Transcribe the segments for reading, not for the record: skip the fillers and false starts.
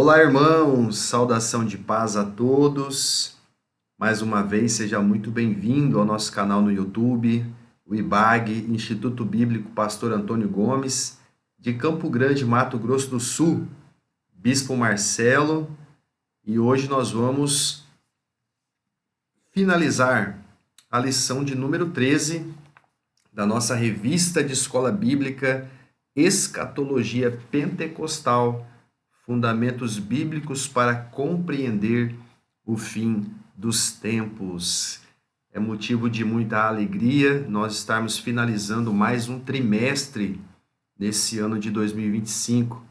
Olá, irmãos, saudação de paz a todos. Mais uma vez, seja muito bem-vindo ao nosso canal no YouTube, o IBAG, Instituto Bíblico Pastor Antônio Gomes, de Campo Grande, Mato Grosso do Sul, Bispo Marcelo, e hoje nós vamos finalizar a lição de número 13 da nossa revista de escola bíblica Escatologia Pentecostal, Fundamentos Bíblicos para Compreender o Fim dos Tempos. É motivo de muita alegria nós estarmos finalizando mais um trimestre nesse ano de 2025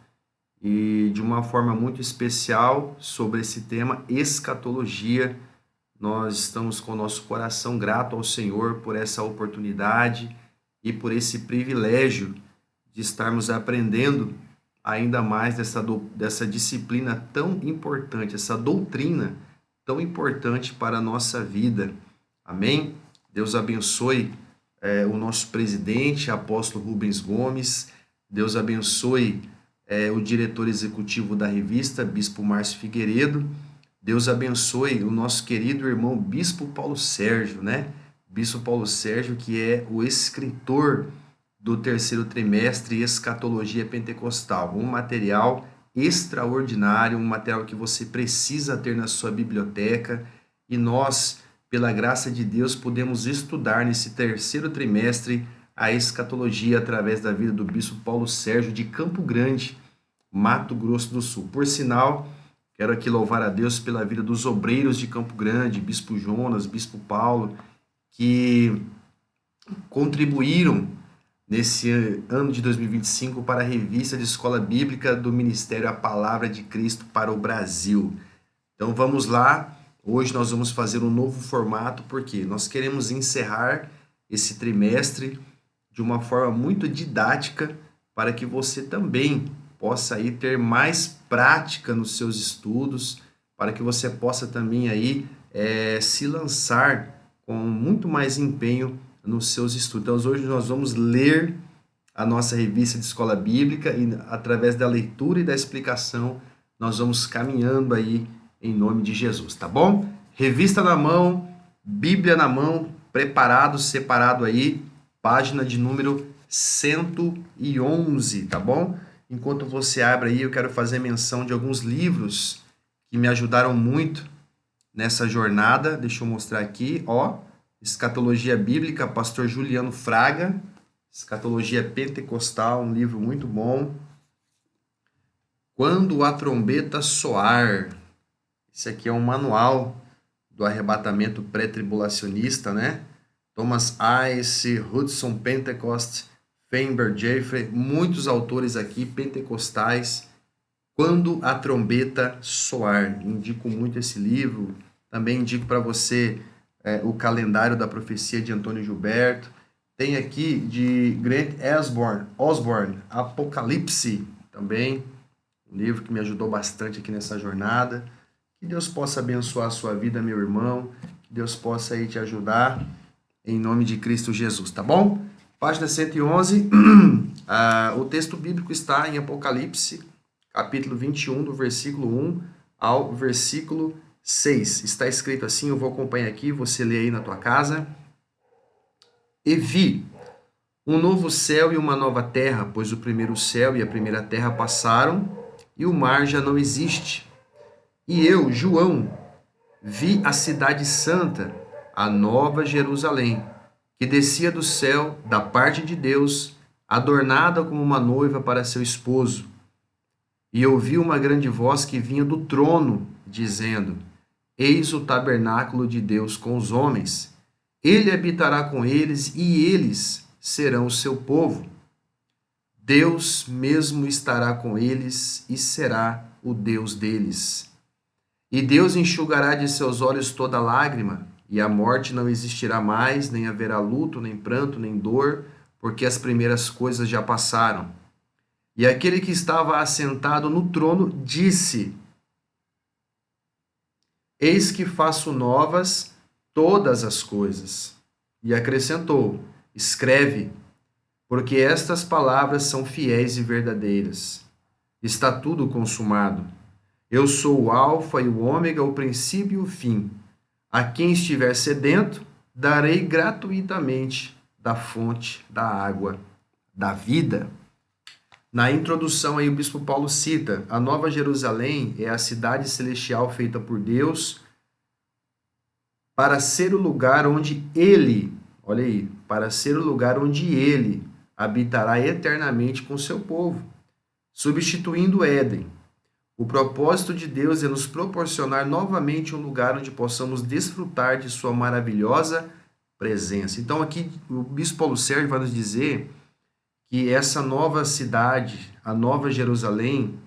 e de uma forma muito especial sobre esse tema escatologia. Nós estamos com o nosso coração grato ao Senhor por essa oportunidade e por esse privilégio de estarmos aprendendo ainda mais dessa disciplina tão importante, essa doutrina tão importante para a nossa vida. Amém? Deus abençoe o nosso presidente, apóstolo Rubens Gomes. Deus abençoe o diretor executivo da revista, Bispo Márcio Figueiredo. Deus abençoe o nosso querido irmão Bispo Paulo Sérgio, né? Bispo Paulo Sérgio, que é o escritor do terceiro trimestre Escatologia Pentecostal, um material extraordinário, um material que você precisa ter na sua biblioteca, e nós, pela graça de Deus, podemos estudar nesse terceiro trimestre a escatologia através da vida do Bispo Paulo Sérgio de Campo Grande, Mato Grosso do Sul. Por sinal, quero aqui louvar a Deus pela vida dos obreiros de Campo Grande, Bispo Jonas, Bispo Paulo, que contribuíram nesse ano de 2025 para a revista de escola bíblica do Ministério A Palavra de Cristo para o Brasil. Então vamos lá, hoje nós vamos fazer um novo formato, porque nós queremos encerrar esse trimestre de uma forma muito didática, para que você também possa aí ter mais prática nos seus estudos, para que você possa também aí se lançar com muito mais empenho nos seus estudos. Então, hoje nós vamos ler a nossa revista de escola bíblica e, através da leitura e da explicação, nós vamos caminhando aí em nome de Jesus, tá bom? Revista na mão, Bíblia na mão, preparado, separado aí, página de número 111, tá bom? Enquanto você abre aí, eu quero fazer menção de alguns livros que me ajudaram muito nessa jornada. Deixa eu mostrar aqui, ó. Escatologia Bíblica, pastor Juliano Fraga, Escatologia Pentecostal, um livro muito bom. Quando a Trombeta Soar, esse aqui é um manual do arrebatamento pré-tribulacionista, né? Thomas Ice, Hudson Pentecost, Feinberg Jeffrey, muitos autores aqui pentecostais. Quando a Trombeta Soar, indico muito esse livro. Também indico para você o calendário da profecia de Antônio Gilberto. Tem aqui de Grant Osborne, Apocalipse, também, um livro que me ajudou bastante aqui nessa jornada. Que Deus possa abençoar a sua vida, meu irmão, que Deus possa aí te ajudar, em nome de Cristo Jesus, tá bom? Página 111, o texto bíblico está em Apocalipse, capítulo 21, do versículo 1 ao versículo 6. Está escrito assim, eu vou acompanhar aqui, você lê aí na tua casa. E vi um novo céu e uma nova terra, pois o primeiro céu e a primeira terra passaram, e o mar já não existe. E eu, João, vi a cidade santa, a nova Jerusalém, que descia do céu, da parte de Deus, adornada como uma noiva para seu esposo. E ouvi uma grande voz que vinha do trono, dizendo: Eis o tabernáculo de Deus com os homens. Ele habitará com eles e eles serão o seu povo. Deus mesmo estará com eles e será o Deus deles. E Deus enxugará de seus olhos toda lágrima, e a morte não existirá mais, nem haverá luto, nem pranto, nem dor, porque as primeiras coisas já passaram. E aquele que estava assentado no trono disse: Eis que faço novas todas as coisas. E acrescentou: Escreve, porque estas palavras são fiéis e verdadeiras. Está tudo consumado. Eu sou o alfa e o ômega, o princípio e o fim. A quem estiver sedento, darei gratuitamente da fonte da água da vida. Na introdução aí o bispo Paulo cita: a Nova Jerusalém é a cidade celestial feita por Deus para ser o lugar onde ele, olha aí, para ser o lugar onde ele habitará eternamente com seu povo, substituindo o Éden. O propósito de Deus é nos proporcionar novamente um lugar onde possamos desfrutar de sua maravilhosa presença. Então aqui o bispo Paulo Sérgio vai nos dizer que essa nova cidade, a Nova Jerusalém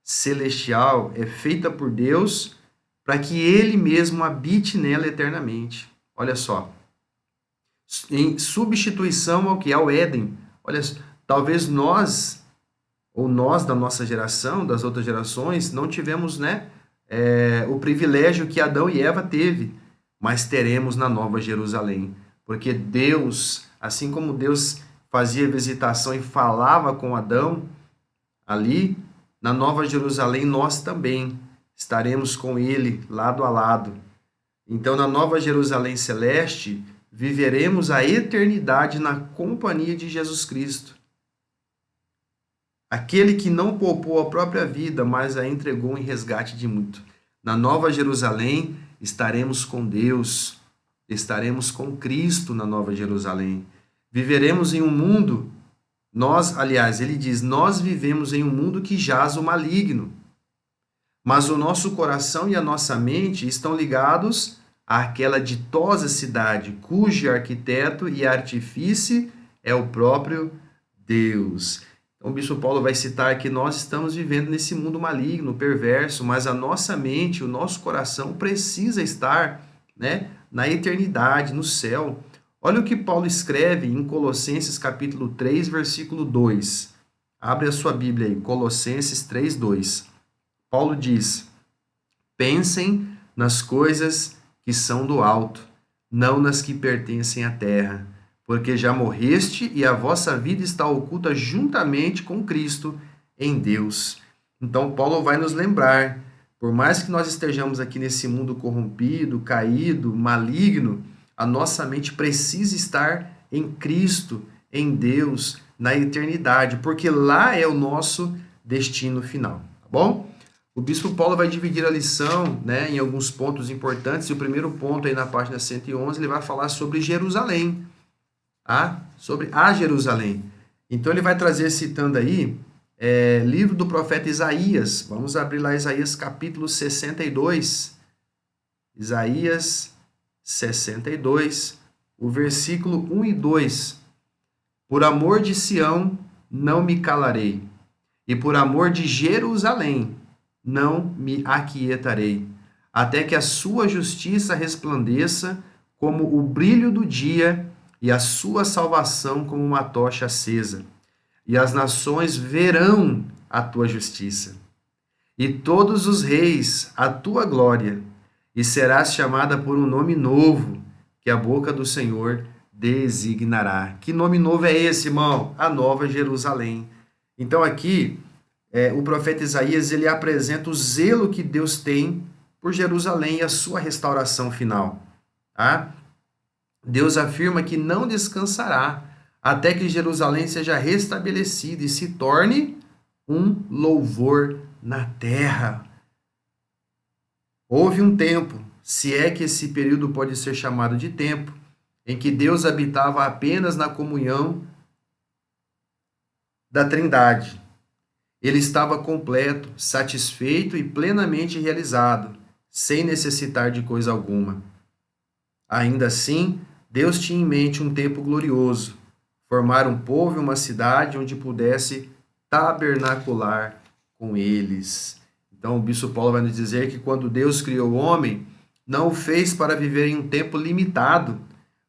celestial, é feita por Deus para que ele mesmo habite nela eternamente. Olha só. Em substituição ao que? Ao Éden. Olha, talvez nós, ou nós da nossa geração, das outras gerações, não tivemos, né, o privilégio que Adão e Eva teve, mas teremos na Nova Jerusalém. Porque Deus, assim como Deus fazia visitação e falava com Adão, ali, na Nova Jerusalém, nós também estaremos com ele lado a lado. Então, na Nova Jerusalém celeste, viveremos a eternidade na companhia de Jesus Cristo. Aquele que não poupou a própria vida, mas a entregou em resgate de muito. Na Nova Jerusalém, estaremos com Deus, estaremos com Cristo na Nova Jerusalém. Viveremos em um mundo, aliás, ele diz, nós vivemos em um mundo que jaz o maligno. Mas o nosso coração e a nossa mente estão ligados àquela ditosa cidade, cujo arquiteto e artífice é o próprio Deus. Então, o bispo Paulo vai citar que nós estamos vivendo nesse mundo maligno, perverso, mas a nossa mente, o nosso coração precisa estar, né, na eternidade, no céu. Olha o que Paulo escreve em Colossenses capítulo 3, versículo 2. Abre a sua Bíblia aí, Colossenses 3, 2. Paulo diz: pensem nas coisas que são do alto, não nas que pertencem à terra, porque já morreste e a vossa vida está oculta juntamente com Cristo em Deus. Então, Paulo vai nos lembrar, por mais que nós estejamos aqui nesse mundo corrompido, caído, maligno, a nossa mente precisa estar em Cristo, em Deus, na eternidade, porque lá é o nosso destino final, tá bom? O bispo Paulo vai dividir a lição, né, em alguns pontos importantes, e o primeiro ponto aí na página 111, ele vai falar sobre Jerusalém, sobre a Jerusalém. Então ele vai trazer, citando aí, livro do profeta Isaías. Vamos abrir lá Isaías capítulo 62. Isaías 62, o versículo 1 e 2. Por amor de Sião não me calarei, e por amor de Jerusalém não me aquietarei, até que a sua justiça resplandeça como o brilho do dia e a sua salvação como uma tocha acesa. E as nações verão a tua justiça, e todos os reis a tua glória, e serás chamada por um nome novo, que a boca do Senhor designará. Que nome novo é esse, irmão? A Nova Jerusalém. Então aqui, o profeta Isaías, ele apresenta o zelo que Deus tem por Jerusalém e a sua restauração final. Tá? Deus afirma que não descansará até que Jerusalém seja restabelecida e se torne um louvor na terra. Houve um tempo, se é que esse período pode ser chamado de tempo, em que Deus habitava apenas na comunhão da Trindade. Ele estava completo, satisfeito e plenamente realizado, sem necessitar de coisa alguma. Ainda assim, Deus tinha em mente um tempo glorioso, formar um povo e uma cidade onde pudesse tabernacular com eles. Então, o bispo Paulo vai nos dizer que quando Deus criou o homem, não o fez para viver em um tempo limitado,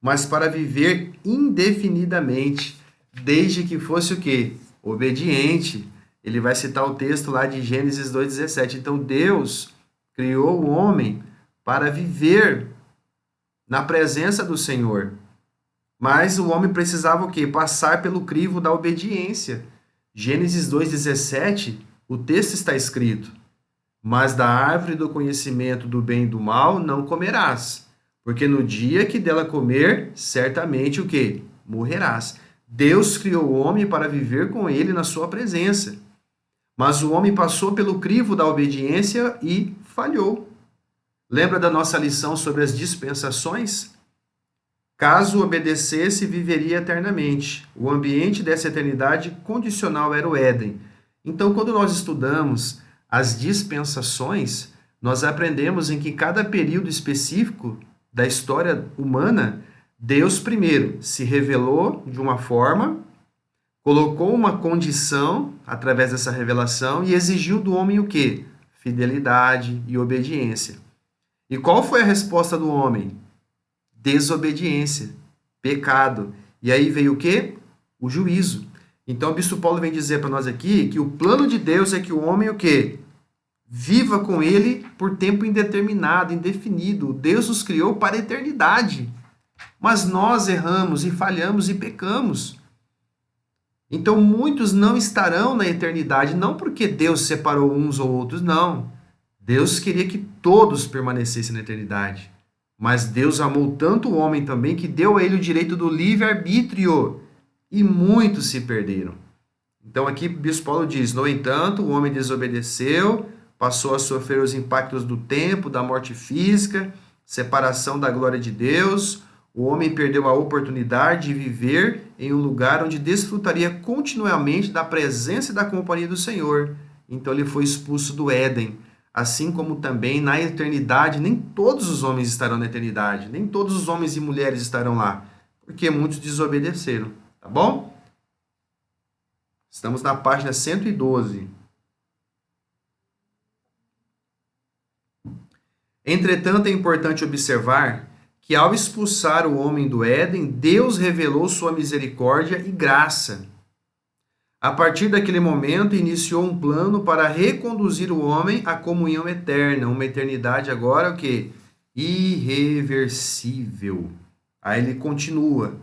mas para viver indefinidamente, desde que fosse o quê? Obediente. Ele vai citar o texto lá de Gênesis 2,17. Então, Deus criou o homem para viver na presença do Senhor. Mas o homem precisava o quê? Passar pelo crivo da obediência. Gênesis 2,17, o texto está escrito: mas da árvore do conhecimento do bem e do mal não comerás, porque no dia que dela comer, certamente o quê? Morrerás. Deus criou o homem para viver com ele na sua presença. Mas o homem passou pelo crivo da obediência e falhou. Lembra da nossa lição sobre as dispensações? Caso obedecesse, viveria eternamente. O ambiente dessa eternidade condicional era o Éden. Então, quando nós estudamos as dispensações, nós aprendemos em que cada período específico da história humana, Deus primeiro se revelou de uma forma, colocou uma condição através dessa revelação e exigiu do homem o quê? Fidelidade e obediência. E qual foi a resposta do homem? Desobediência, pecado. E aí veio o quê? O juízo. Então o bispo Paulo vem dizer para nós aqui que o plano de Deus é que o homem o quê? Viva com ele por tempo indeterminado, indefinido. Deus nos criou para a eternidade. Mas nós erramos e falhamos e pecamos. Então muitos não estarão na eternidade, não porque Deus separou uns ou outros, não. Deus queria que todos permanecessem na eternidade. Mas Deus amou tanto o homem também que deu a ele o direito do livre-arbítrio. E muitos se perderam. Então aqui o bispo Paulo diz, no entanto, o homem desobedeceu, passou a sofrer os impactos do tempo, da morte física, separação da glória de Deus. O homem perdeu a oportunidade de viver em um lugar onde desfrutaria continuamente da presença e da companhia do Senhor. Então ele foi expulso do Éden. Assim como também na eternidade, nem todos os homens estarão na eternidade, nem todos os homens e mulheres estarão lá, porque muitos desobedeceram, tá bom? Estamos na página 112. Entretanto, é importante observar que ao expulsar o homem do Éden, Deus revelou sua misericórdia e graça. A partir daquele momento, iniciou um plano para reconduzir o homem à comunhão eterna, uma eternidade agora o quê? Irreversível. Aí ele continua.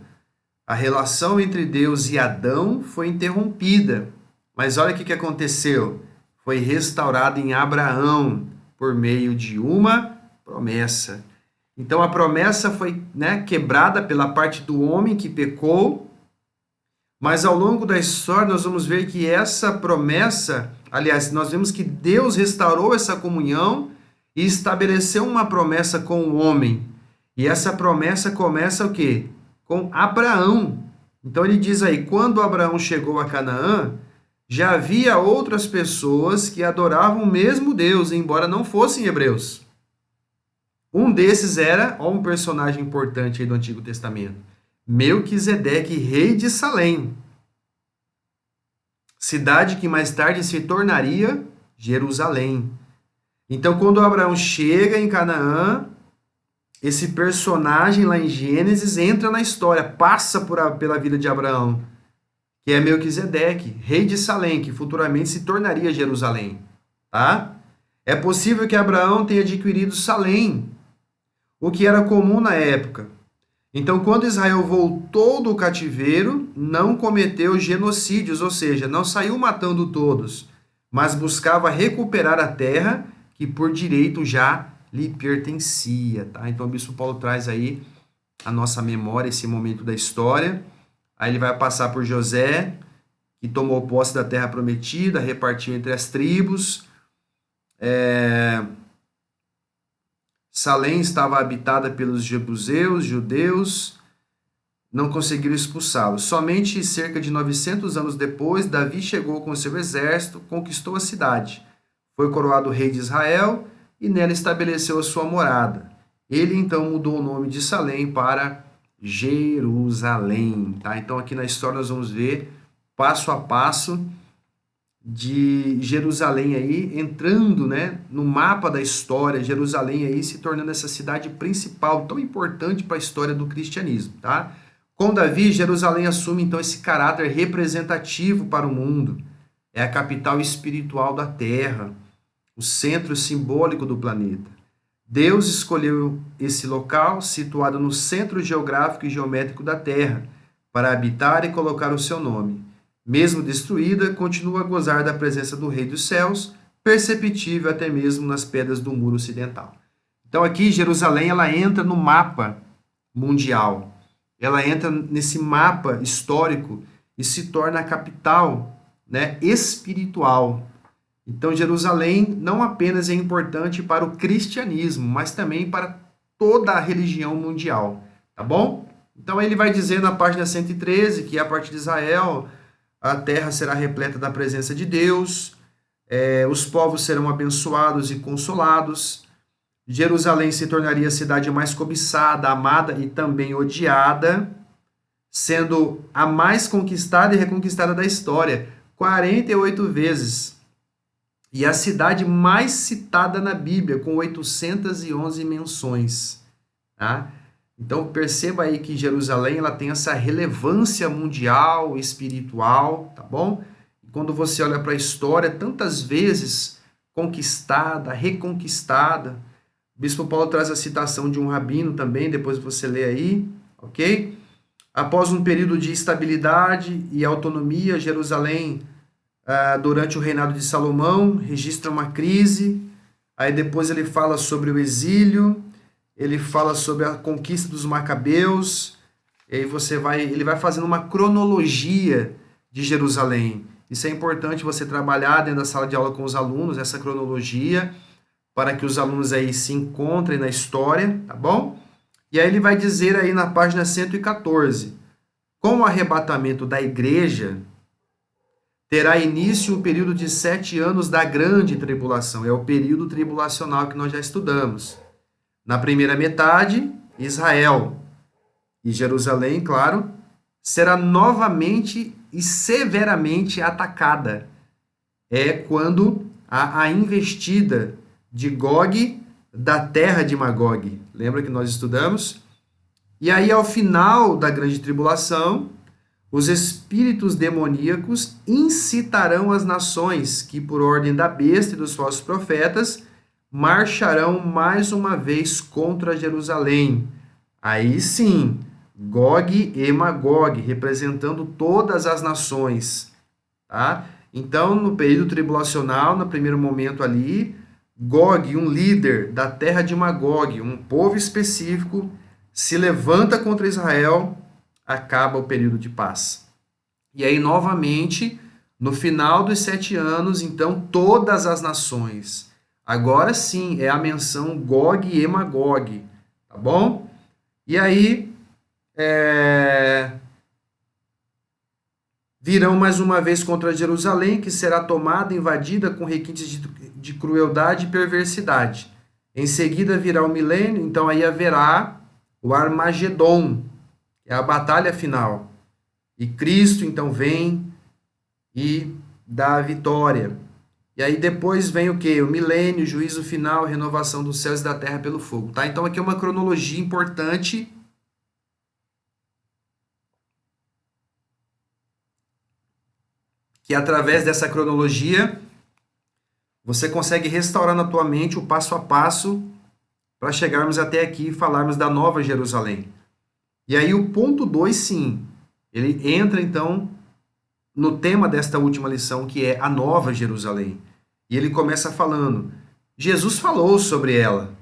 A relação entre Deus e Adão foi interrompida, mas olha o que aconteceu. Foi restaurada em Abraão por meio de uma promessa. Então a promessa foi, quebrada pela parte do homem que pecou, mas ao longo da história nós vamos ver que essa promessa, aliás, nós vemos que Deus restaurou essa comunhão e estabeleceu uma promessa com o homem. E essa promessa começa o quê? Com Abraão. Então ele diz aí, quando Abraão chegou a Canaã, já havia outras pessoas que adoravam o mesmo Deus, embora não fossem hebreus. Um desses era, um personagem importante aí do Antigo Testamento, Melquisedeque, rei de Salém, cidade que mais tarde se tornaria Jerusalém. Então, quando Abraão chega em Canaã, esse personagem lá em Gênesis entra na história, passa pela vida de Abraão, que é Melquisedeque, rei de Salém, que futuramente se tornaria Jerusalém. Tá? É possível que Abraão tenha adquirido Salém, o que era comum na época. Então, quando Israel voltou do cativeiro, não cometeu genocídios, ou seja, não saiu matando todos, mas buscava recuperar a terra que por direito já lhe pertencia. Tá? Então, o bispo Paulo traz aí a nossa memória, esse momento da história. Aí ele vai passar por José, que tomou posse da terra prometida, repartiu entre as tribos. Salém estava habitada pelos jebuseus, judeus, não conseguiram expulsá-los. Somente cerca de 900 anos depois, Davi chegou com seu exército, conquistou a cidade. Foi coroado rei de Israel e nela estabeleceu a sua morada. Ele então mudou o nome de Salém para Jerusalém. Tá? Então aqui na história nós vamos ver passo a passo de Jerusalém aí entrando, no mapa da história, Jerusalém aí se tornando essa cidade principal, tão importante para a história do cristianismo, tá? Com Davi, Jerusalém assume então esse caráter representativo para o mundo. É a capital espiritual da terra, o centro simbólico do planeta. Deus escolheu esse local, situado no centro geográfico e geométrico da terra, para habitar e colocar o seu nome. Mesmo destruída, continua a gozar da presença do Rei dos Céus, perceptível até mesmo nas pedras do muro ocidental. Então aqui Jerusalém ela entra no mapa mundial. Ela entra nesse mapa histórico e se torna a capital, né, espiritual. Então Jerusalém não apenas é importante para o cristianismo, mas também para toda a religião mundial, tá bom? Então ele vai dizer na página 113 que a partir de Israel a terra será repleta da presença de Deus, os povos serão abençoados e consolados, Jerusalém se tornaria a cidade mais cobiçada, amada e também odiada, sendo a mais conquistada e reconquistada da história, 48 vezes. E a cidade mais citada na Bíblia, com 811 menções. Tá? Então perceba aí que Jerusalém ela tem essa relevância mundial, espiritual, tá bom? E quando você olha para a história, tantas vezes conquistada, reconquistada. O Bispo Paulo traz a citação de um rabino também, depois você lê aí, ok? Após um período de estabilidade e autonomia, Jerusalém, durante o reinado de Salomão, registra uma crise. Aí depois ele fala sobre o exílio, ele fala sobre a conquista dos macabeus, e aí ele vai fazendo uma cronologia de Jerusalém. Isso é importante você trabalhar dentro da sala de aula com os alunos, essa cronologia, para que os alunos aí se encontrem na história, tá bom? E aí ele vai dizer aí na página 114, com o arrebatamento da igreja, terá início o período de 7 anos da grande tribulação. É o período tribulacional que nós já estudamos. Na primeira metade, Israel e Jerusalém, claro, será novamente e severamente atacada. É quando há a investida de Gog da terra de Magog. Lembra que nós estudamos? E aí, ao final da grande tribulação, os espíritos demoníacos incitarão as nações que, por ordem da besta e dos falsos profetas, marcharão mais uma vez contra Jerusalém. Aí sim, Gog e Magog, representando todas as nações. Tá? Então, no período tribulacional, no primeiro momento ali, Gog, um líder da terra de Magog, um povo específico, se levanta contra Israel, acaba o período de paz. E aí, novamente, no final dos 7 anos, então, todas as nações. Agora sim, é a menção Gog e Magog, tá bom? E aí, virão mais uma vez contra Jerusalém, que será tomada, invadida com requintes de crueldade e perversidade. Em seguida virá o milênio, então aí haverá o Armagedon, que é a batalha final. E Cristo então vem e dá a vitória. E aí depois vem o quê? O milênio, juízo final, renovação dos céus e da terra pelo fogo. Tá? Então aqui é uma cronologia importante. Que através dessa cronologia você consegue restaurar na tua mente o passo a passo para chegarmos até aqui e falarmos da Nova Jerusalém. E aí o ponto 2, sim, ele entra então no tema desta última lição, que é a Nova Jerusalém. E ele começa falando, Jesus falou sobre ela.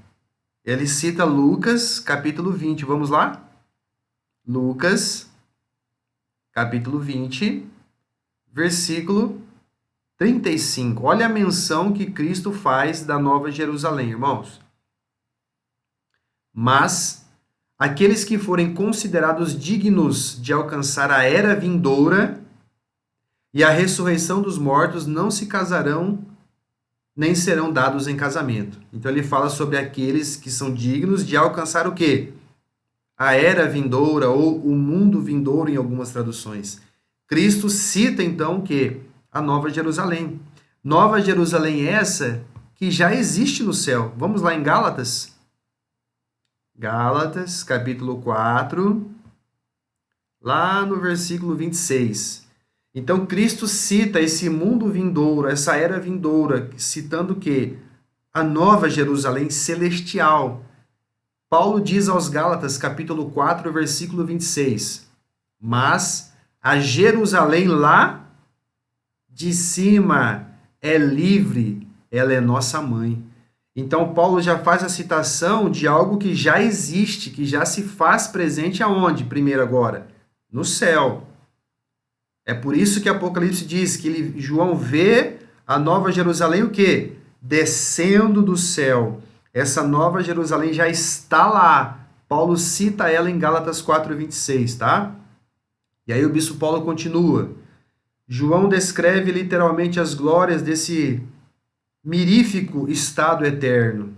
Ele cita Lucas, capítulo 20. Vamos lá? Lucas, capítulo 20, versículo 35. Olha a menção que Cristo faz da Nova Jerusalém, irmãos. Mas aqueles que forem considerados dignos de alcançar a era vindoura e a ressurreição dos mortos não se casarão nem serão dados em casamento. Então ele fala sobre aqueles que são dignos de alcançar o quê? A era vindoura ou o mundo vindouro em algumas traduções. Cristo cita então que a Nova Jerusalém. Nova Jerusalém essa que já existe no céu. Vamos lá em Gálatas? Gálatas, capítulo 4, lá no versículo 26. Então, Cristo cita esse mundo vindouro, essa era vindoura, citando o quê? A Nova Jerusalém celestial. Paulo diz aos Gálatas, capítulo 4, versículo 26. Mas a Jerusalém lá de cima é livre ela é nossa mãe. Então, Paulo já faz a citação de algo que já existe, que já se faz presente aonde? Primeiro agora? No céu. É por isso que Apocalipse diz que João vê a nova Jerusalém o quê? Descendo do céu. Essa nova Jerusalém já está lá. Paulo cita ela em Gálatas 4:26, tá? E aí o bispo Paulo continua. João descreve literalmente as glórias desse mirífico estado eterno.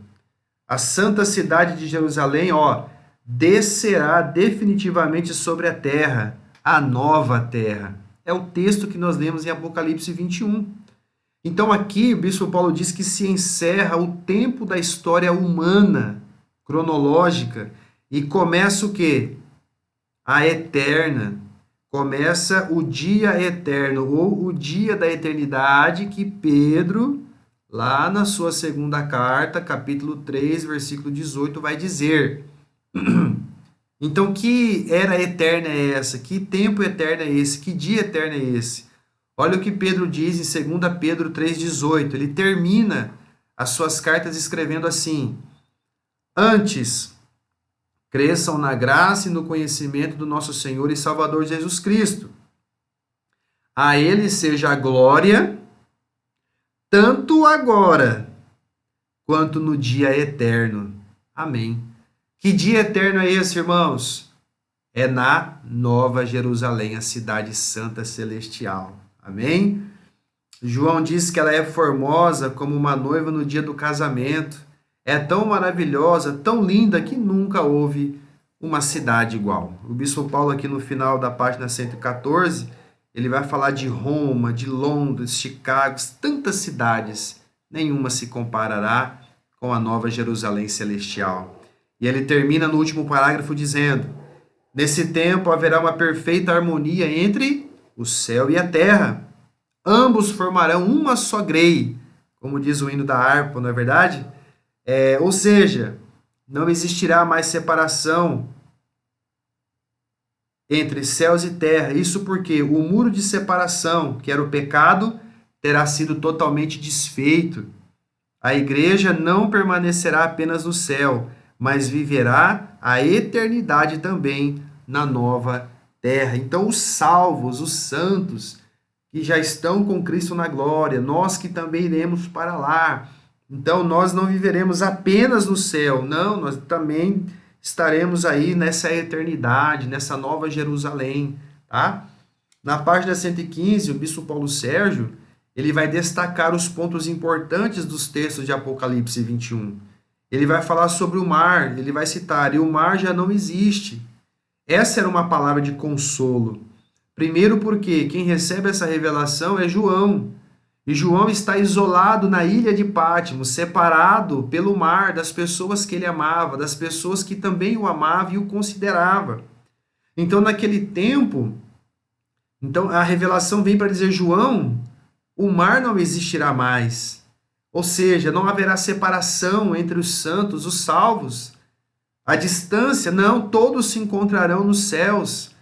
A santa cidade de Jerusalém, ó, descerá definitivamente sobre a terra, a nova terra. É o texto que nós lemos em Apocalipse 21. Então aqui o bispo Paulo diz que se encerra o tempo da história humana, cronológica, e começa o quê? A eterna. Começa o dia eterno, ou o dia da eternidade, que Pedro, lá na sua segunda carta, capítulo 3, versículo 18, vai dizer. Então, que era eterna é essa? Que tempo eterno é esse? Que dia eterno é esse? Olha o que Pedro diz em 2 Pedro 3,18. Ele termina as suas cartas escrevendo assim: Antes, cresçam na graça e no conhecimento do nosso Senhor e Salvador Jesus Cristo. A Ele seja a glória, tanto agora, quanto no dia eterno. Amém. Que dia eterno é esse, irmãos? É na Nova Jerusalém, a cidade santa celestial. Amém? João diz que ela é formosa como uma noiva no dia do casamento. É tão maravilhosa, tão linda, que nunca houve uma cidade igual. O bispo Paulo, aqui no final da página 114, ele vai falar de Roma, de Londres, Chicago, tantas cidades. Nenhuma se comparará com a Nova Jerusalém celestial. E ele termina no último parágrafo dizendo: Nesse tempo haverá uma perfeita harmonia entre o céu e a terra. Ambos formarão uma só grei, como diz o hino da harpa, não é verdade? Ou seja, não existirá mais separação entre céus e terra. Isso porque o muro de separação, que era o pecado, terá sido totalmente desfeito. A igreja não permanecerá apenas no céu, mas viverá a eternidade também na nova terra. Então, os salvos, os santos, que já estão com Cristo na glória, nós que também iremos para lá. Então, nós não viveremos apenas no céu, não, nós também estaremos aí nessa eternidade, nessa nova Jerusalém, tá? Na página 115, o bispo Paulo Sérgio, ele vai destacar os pontos importantes dos textos de Apocalipse 21. Ele vai falar sobre o mar, ele vai citar: e o mar já não existe. Essa era uma palavra de consolo. Primeiro porque quem recebe essa revelação é João. E João está isolado na ilha de Patmos, separado pelo mar das pessoas que ele amava, das pessoas que também o amavam e o consideravam. Então, naquele tempo, a revelação vem para dizer: João, o mar não existirá mais. Ou seja, não haverá separação entre os santos, os salvos. A distância, não, todos se encontrarão nos céus,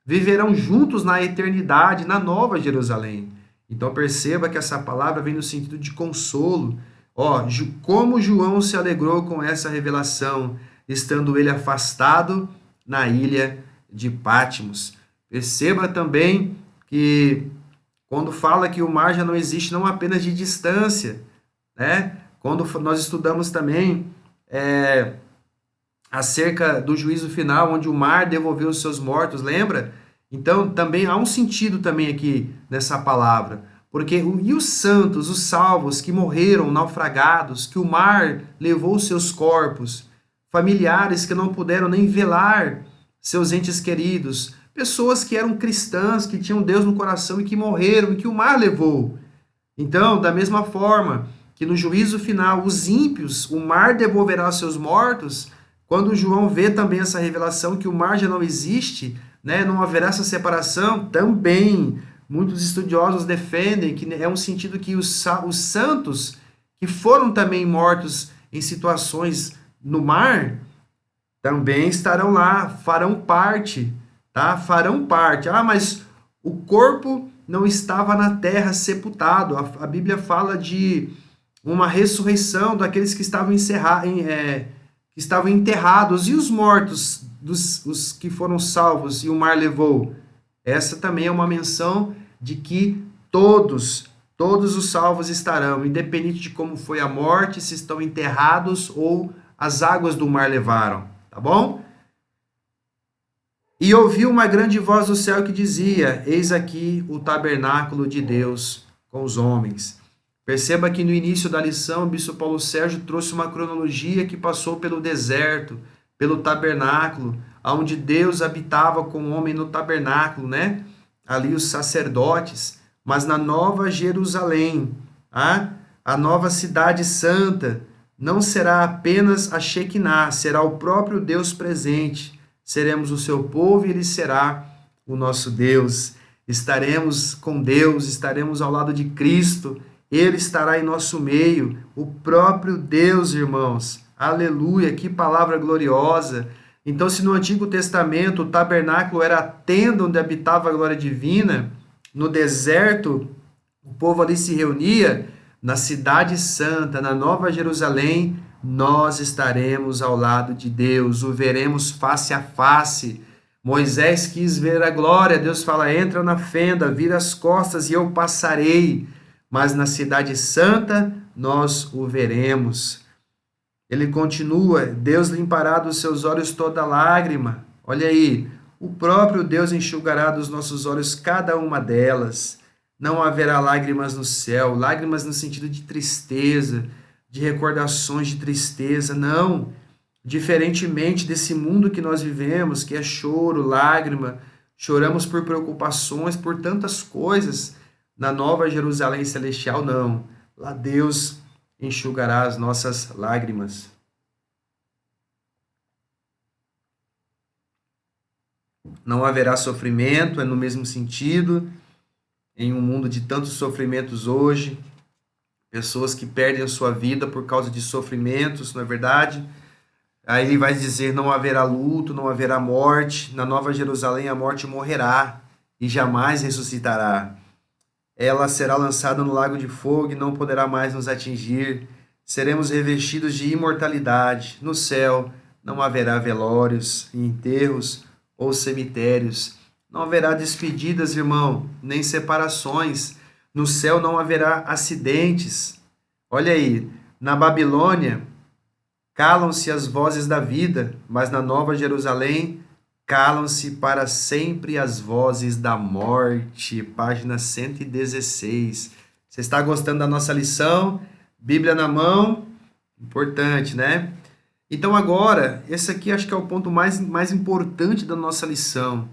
viverão juntos na eternidade, na Nova Jerusalém. Então perceba que essa palavra vem no sentido de consolo. Ó, como João se alegrou com essa revelação, estando ele afastado na ilha de Patmos. Perceba também que quando fala que o mar já não existe, não apenas de distância, né? Quando nós estudamos também acerca do juízo final, onde o mar devolveu os seus mortos, lembra? Então, também há um sentido também aqui nessa palavra. Porque e os santos, os salvos que morreram naufragados, que o mar levou os seus corpos, familiares que não puderam nem velar seus entes queridos, pessoas que eram cristãs, que tinham Deus no coração e que morreram e que o mar levou. Então, da mesma forma que no juízo final os ímpios, o mar devolverá os seus mortos, quando João vê também essa revelação que o mar já não existe, né, não haverá essa separação, também muitos estudiosos defendem que é um sentido que os santos que foram também mortos em situações no mar, também estarão lá, farão parte, tá? Farão parte. Ah, mas o corpo não estava na terra sepultado. A Bíblia fala de uma ressurreição daqueles que estavam enterrados, e os mortos, os que foram salvos e o mar levou. Essa também é uma menção de que todos os salvos estarão, independente de como foi a morte, se estão enterrados ou as águas do mar levaram, tá bom? E ouvi uma grande voz do céu que dizia: Eis aqui o tabernáculo de Deus com os homens. Perceba que no início da lição, o bispo Paulo Sérgio trouxe uma cronologia que passou pelo deserto, pelo tabernáculo, onde Deus habitava com o homem no tabernáculo, né? Ali os sacerdotes, mas na Nova Jerusalém, a nova cidade santa, não será apenas a Shekinah, será o próprio Deus presente. Seremos o seu povo e ele será o nosso Deus. Estaremos com Deus, estaremos ao lado de Cristo, ele estará em nosso meio, o próprio Deus, irmãos. Aleluia, que palavra gloriosa. Então, se no Antigo Testamento o tabernáculo era a tenda onde habitava a glória divina, no deserto o povo ali se reunia, na cidade santa, na Nova Jerusalém, nós estaremos ao lado de Deus, o veremos face a face. Moisés quis ver a glória, Deus fala: entra na fenda, vira as costas e eu passarei. Mas na cidade santa nós o veremos. Ele continua: Deus limpará dos seus olhos toda lágrima. Olha aí, o próprio Deus enxugará dos nossos olhos cada uma delas. Não haverá lágrimas no céu, lágrimas no sentido de tristeza, de recordações de tristeza, não. Diferentemente desse mundo que nós vivemos, que é choro, lágrima, choramos por preocupações, por tantas coisas. Na Nova Jerusalém Celestial, não. Lá Deus enxugará as nossas lágrimas. Não haverá sofrimento, é no mesmo sentido. Em um mundo de tantos sofrimentos hoje, pessoas que perdem a sua vida por causa de sofrimentos, não é verdade? Aí ele vai dizer: não haverá luto, não haverá morte. Na Nova Jerusalém a morte morrerá e jamais ressuscitará. Ela será lançada no lago de fogo e não poderá mais nos atingir. Seremos revestidos de imortalidade. No céu não haverá velórios, enterros ou cemitérios. Não haverá despedidas, irmão, nem separações. No céu não haverá acidentes. Olha aí, na Babilônia calam-se as vozes da vida, mas na Nova Jerusalém calam-se para sempre as vozes da morte. Página 116. Você está gostando da nossa lição? Bíblia na mão? Importante, né? Então agora, esse aqui acho que é o ponto mais importante da nossa lição.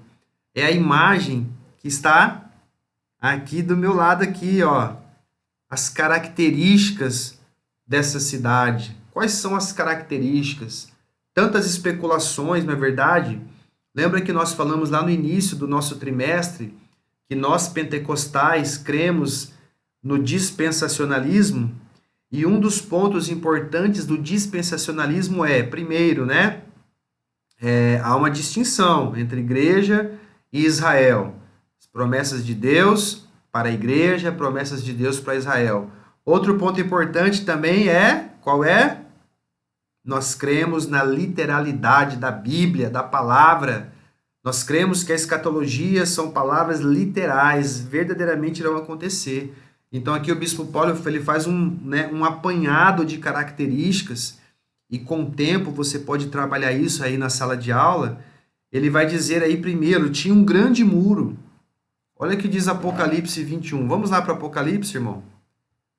É a imagem que está aqui do meu lado aqui, ó. As características dessa cidade. Quais são as características? Tantas especulações, não é verdade? Lembra que nós falamos lá no início do nosso trimestre que nós pentecostais cremos no dispensacionalismo? E um dos pontos importantes do dispensacionalismo é, primeiro, né? Há uma distinção entre igreja e Israel. As promessas de Deus para a igreja, promessas de Deus para Israel. Outro ponto importante também qual é? Nós cremos na literalidade da Bíblia, da palavra. Nós cremos que a escatologia são palavras literais, verdadeiramente irão acontecer. Então aqui o bispo Paulo ele faz um apanhado de características, e com o tempo você pode trabalhar isso aí na sala de aula. Ele vai dizer aí primeiro, tinha um grande muro. Olha o que diz Apocalipse 21. Vamos lá para Apocalipse, irmão?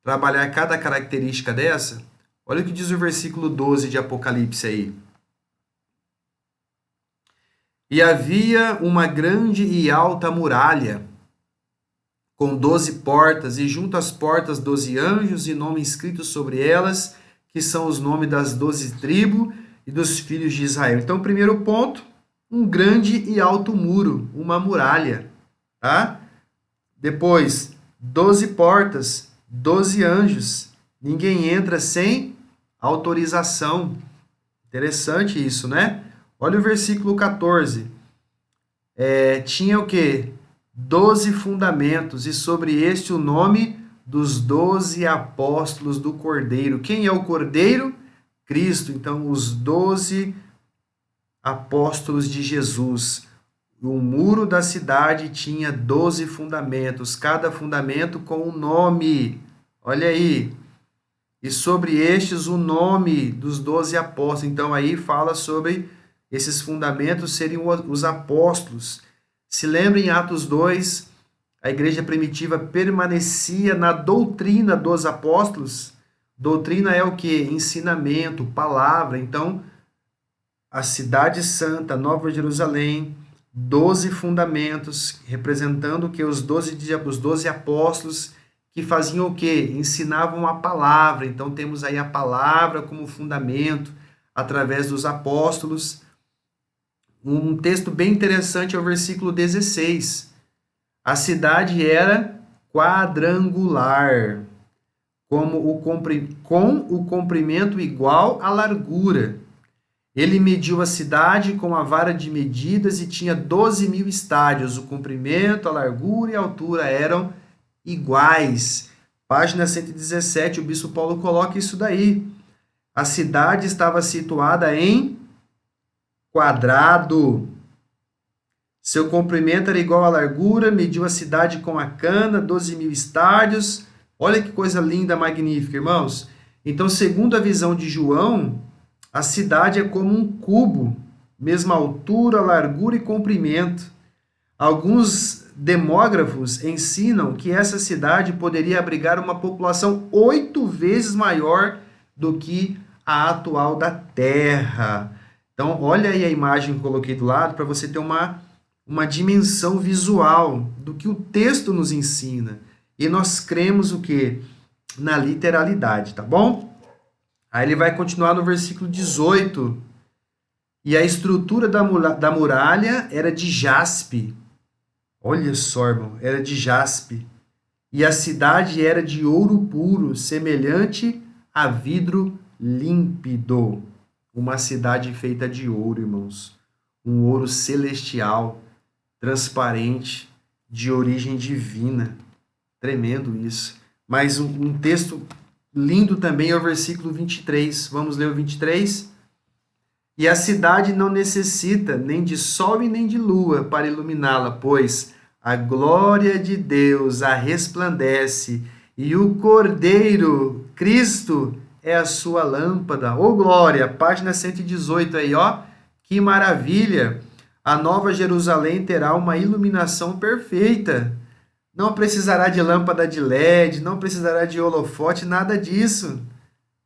Trabalhar cada característica dessa. Olha o que diz o versículo 12 de Apocalipse aí. E havia uma grande e alta muralha, com 12 portas, e junto às portas 12 anjos, e nome escrito sobre elas, que são os nomes das 12 tribos e dos filhos de Israel. Então, primeiro ponto, um grande e alto muro, uma muralha, tá? Depois, 12 portas, 12 anjos. Ninguém entra sem autorização. Interessante isso, né? Olha o versículo 14. Tinha o quê? 12 fundamentos, e sobre este o nome dos 12 apóstolos do Cordeiro. Quem é o Cordeiro? Cristo. Então, os 12 apóstolos de Jesus. O muro da cidade tinha 12 fundamentos, cada fundamento com um nome. Olha aí. E sobre estes o nome dos 12 apóstolos. Então, aí fala sobre esses fundamentos seriam os apóstolos. Se lembra em Atos 2, a igreja primitiva permanecia na doutrina dos apóstolos. Doutrina é o que? Ensinamento, palavra. Então, a cidade santa, Nova Jerusalém, 12 fundamentos, representando que os 12 apóstolos que faziam o quê? Ensinavam a palavra. Então, temos aí a palavra como fundamento, através dos apóstolos. Um texto bem interessante é o versículo 16. A cidade era quadrangular, com o comprimento igual à largura. Ele mediu a cidade com a vara de medidas e tinha 12.000 estádios. O comprimento, a largura e a altura eram iguais. Página 117, o bispo Paulo coloca isso daí. A cidade estava situada em quadrado. Seu comprimento era igual à largura, mediu a cidade com a cana, 12.000 estádios. Olha que coisa linda, magnífica, irmãos. Então, segundo a visão de João, a cidade é como um cubo, mesma altura, largura e comprimento. Alguns demógrafos ensinam que essa cidade poderia abrigar uma população 8 vezes maior do que a atual da Terra. Então, olha aí a imagem que eu coloquei do lado para você ter uma dimensão visual do que o texto nos ensina. E nós cremos o quê? Na literalidade, tá bom? Aí ele vai continuar no versículo 18. E a estrutura da muralha era de jaspe. Olha só, irmão, era de jaspe. E a cidade era de ouro puro, semelhante a vidro límpido. Uma cidade feita de ouro, irmãos. Um ouro celestial, transparente, de origem divina. Tremendo isso. Mas um texto lindo também é o versículo 23. Vamos ler o 23? E a cidade não necessita nem de sol e nem de lua para iluminá-la, pois a glória de Deus a resplandece e o Cordeiro, Cristo, é a sua lâmpada. Ô glória, página 118 aí, ó. Que maravilha! A Nova Jerusalém terá uma iluminação perfeita. Não precisará de lâmpada de LED, não precisará de holofote, nada disso.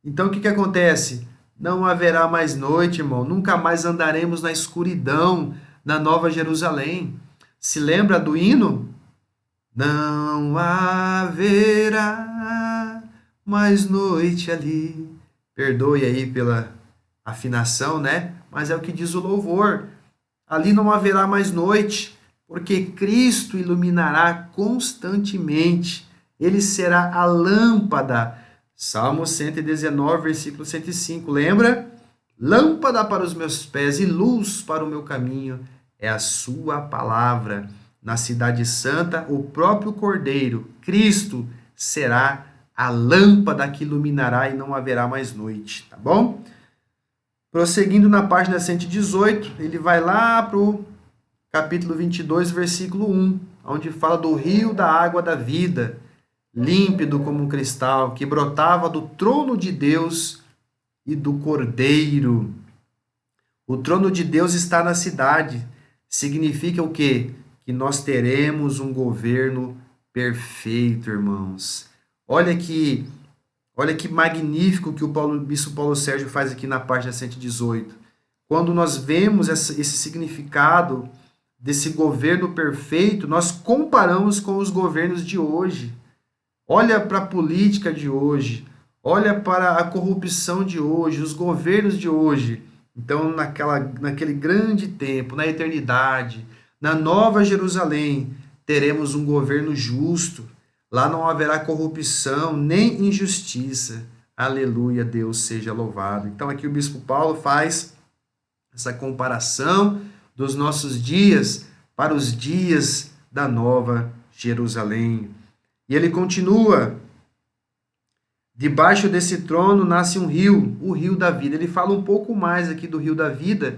Então, o que acontece? Não haverá mais noite, irmão. Nunca mais andaremos na escuridão na Nova Jerusalém. Se lembra do hino? Não haverá mais noite ali. Perdoe aí pela afinação, né? Mas é o que diz o louvor. Ali não haverá mais noite, porque Cristo iluminará constantemente. Ele será a lâmpada. Salmo 119, versículo 105. Lembra? Lâmpada para os meus pés e luz para o meu caminho é a sua palavra. Na cidade santa, o próprio Cordeiro, Cristo, será a lâmpada que iluminará e não haverá mais noite. Tá bom? Prosseguindo na página 118, ele vai lá para o capítulo 22, versículo 1, onde fala do rio da água da vida, límpido como um cristal, que brotava do trono de Deus e do Cordeiro. O trono de Deus está na cidade. Significa o quê? Que nós teremos um governo perfeito, irmãos. Olha que magnífico que o bispo Paulo Sérgio faz aqui na página 118. Quando nós vemos esse significado desse governo perfeito, nós comparamos com os governos de hoje. Olha para a política de hoje, olha para a corrupção de hoje, os governos de hoje. Então, naquele grande tempo, na eternidade, na Nova Jerusalém, teremos um governo justo. Lá não haverá corrupção nem injustiça. Aleluia, Deus seja louvado. Então, aqui o bispo Paulo faz essa comparação dos nossos dias para os dias da Nova Jerusalém. E ele continua Debaixo desse trono nasce um rio, o rio da vida. Ele fala um pouco mais aqui do rio da vida,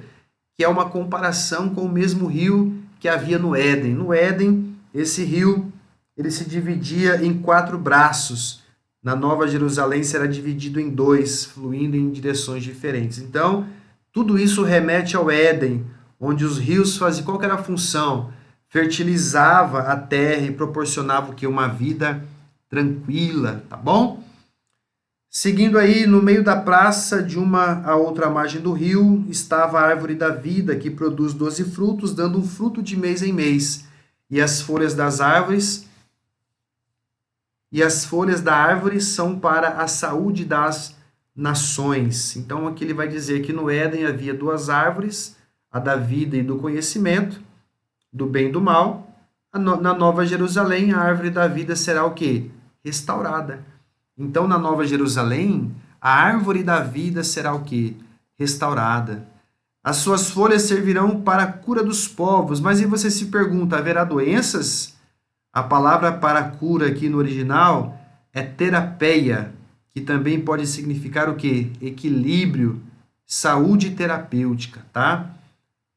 que é uma comparação com o mesmo rio que havia no Éden. No Éden, esse rio ele se dividia em 4 braços. Na Nova Jerusalém será dividido em 2, fluindo em direções diferentes. Então, tudo isso remete ao Éden, onde os rios faziam qual que era a função? Fertilizava a terra e proporcionava o que? Uma vida tranquila, tá bom? Seguindo aí, no meio da praça, de uma a outra margem do rio, estava a árvore da vida, que produz 12 frutos, dando um fruto de mês em mês. E as folhas das árvores, e as folhas da árvore são para a saúde das nações. Então aqui ele vai dizer que no Éden havia 2 árvores, a da vida e do conhecimento, do bem e do mal. Na Nova Jerusalém, a árvore da vida será o quê? Restaurada. Então, na Nova Jerusalém, a árvore da vida será o quê? Restaurada. As suas folhas servirão para a cura dos povos. Mas aí você se pergunta, haverá doenças? A palavra para cura aqui no original é terapeia, que também pode significar o quê? Equilíbrio, saúde terapêutica, tá?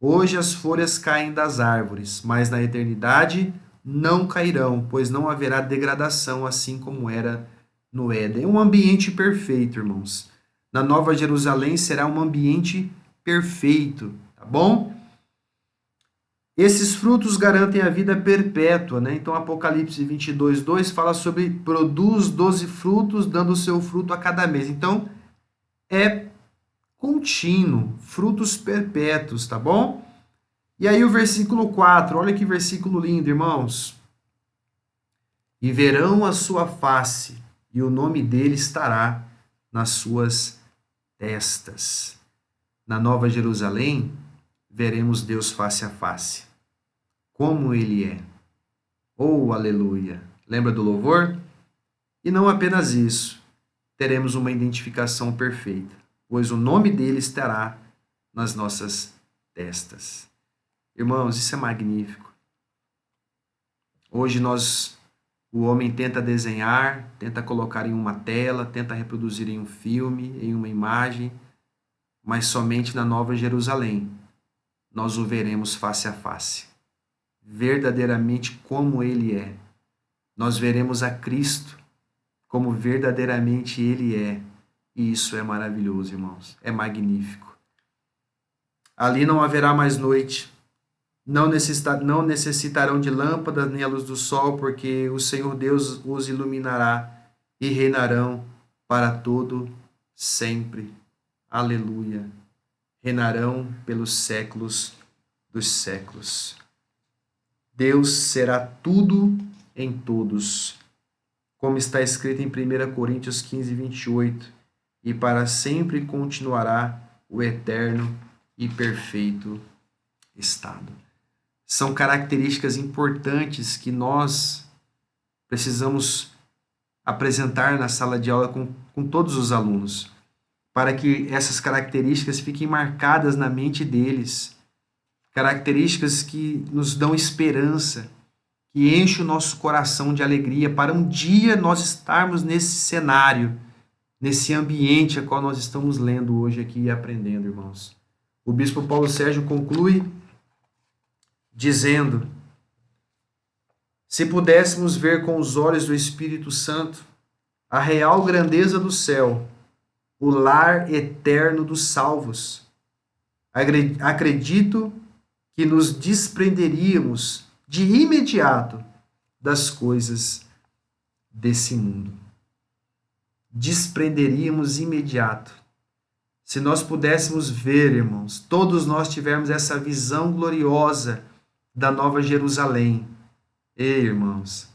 Hoje as folhas caem das árvores, mas na eternidade não cairão, pois não haverá degradação, assim como era no Éden. É um ambiente perfeito, irmãos. Na Nova Jerusalém será um ambiente perfeito, tá bom? Esses frutos garantem a vida perpétua, né? Então, Apocalipse 22, 2 fala sobre produz 12 frutos, dando o seu fruto a cada mês. Então, é contínuo, frutos perpétuos, tá bom? E aí o versículo 4, olha que versículo lindo, irmãos. E verão a sua face, e o nome dele estará nas suas testas. Na Nova Jerusalém, veremos Deus face a face. Como ele é. Oh, aleluia! Lembra do louvor? E não apenas isso, teremos uma identificação perfeita, pois o nome dele estará nas nossas testas. Irmãos, isso é magnífico. Hoje o homem tenta desenhar, tenta colocar em uma tela, tenta reproduzir em um filme, em uma imagem, mas somente na Nova Jerusalém nós o veremos face a face, verdadeiramente como ele é. Nós veremos a Cristo como verdadeiramente ele é. E isso é maravilhoso, irmãos. É magnífico. Ali não haverá mais noite. Não necessitarão de lâmpadas nem a luz do sol, porque o Senhor Deus os iluminará e reinarão para todo sempre. Aleluia. Reinarão pelos séculos dos séculos. Deus será tudo em todos, como está escrito em 1 Coríntios 15, 28, e para sempre continuará o eterno e perfeito estado. São características importantes que nós precisamos apresentar na sala de aula com todos os alunos, para que essas características fiquem marcadas na mente deles, características que nos dão esperança, que enchem o nosso coração de alegria para um dia nós estarmos nesse cenário, nesse ambiente a qual nós estamos lendo hoje aqui e aprendendo, irmãos. O bispo Paulo Sérgio conclui dizendo: se pudéssemos ver com os olhos do Espírito Santo a real grandeza do céu, o lar eterno dos salvos, acredito que nos desprenderíamos de imediato das coisas desse mundo. Desprenderíamos imediato. Se nós pudéssemos ver, irmãos, todos nós tivermos essa visão gloriosa da Nova Jerusalém, irmãos,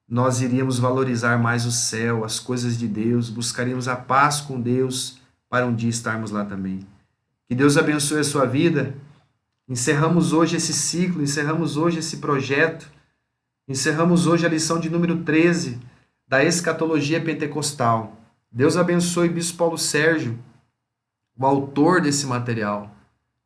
nós iríamos valorizar mais o céu, as coisas de Deus, buscaríamos a paz com Deus para um dia estarmos lá também. Que Deus abençoe a sua vida. Encerramos hoje esse ciclo, encerramos hoje esse projeto, encerramos hoje a lição de número 13 da escatologia pentecostal. Deus abençoe Bispo Paulo Sérgio, o autor desse material,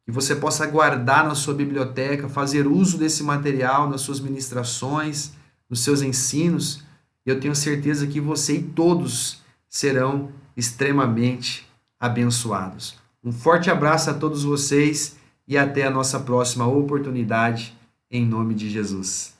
que você possa guardar na sua biblioteca, fazer uso desse material nas suas ministrações, nos seus ensinos. Eu tenho certeza que você e todos serão extremamente abençoados. Um forte abraço a todos vocês e até a nossa próxima oportunidade, em nome de Jesus.